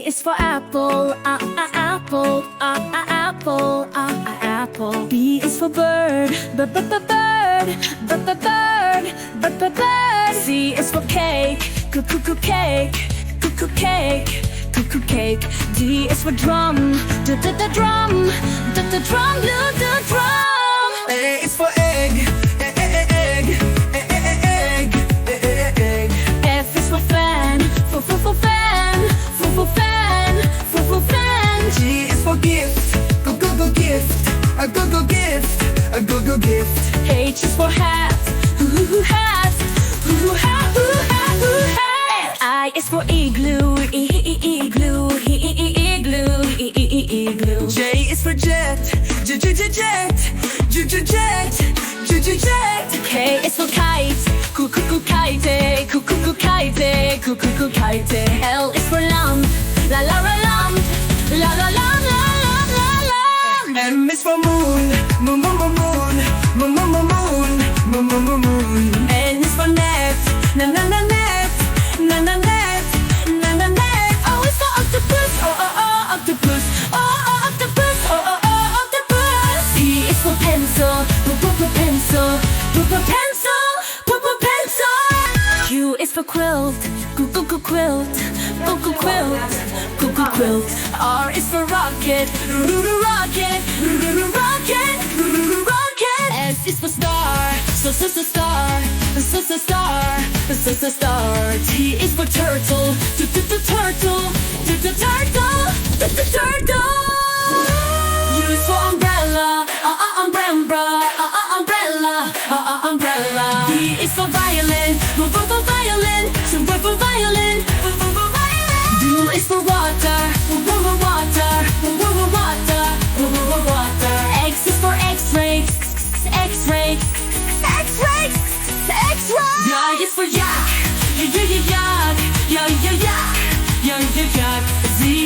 is for apple, apple, apple, apple. B is for bird, bird, bird. C is for cake, cake, cake. D is for drum, drum, drum. A is for egg, egg. F is for fan, fan. G is for gift, gift. A go gift. H is for hat, hat. I is for igloo, igloo. J is for jet, jet. K is for kite, kite. L is for lamp, lamp. M is for moon, moon. N is for net, net. O is for octopus, octopus. P is for pencil, pencil. Q is for quilt, quilt. R is for rocket, rocket. S is for star, star. T is for turtle, turtle. U is for umbrella, umbrella. V is for violin, violin. W is for water, water. X is for X-ray, X-ray. Y is for yak, yak. Z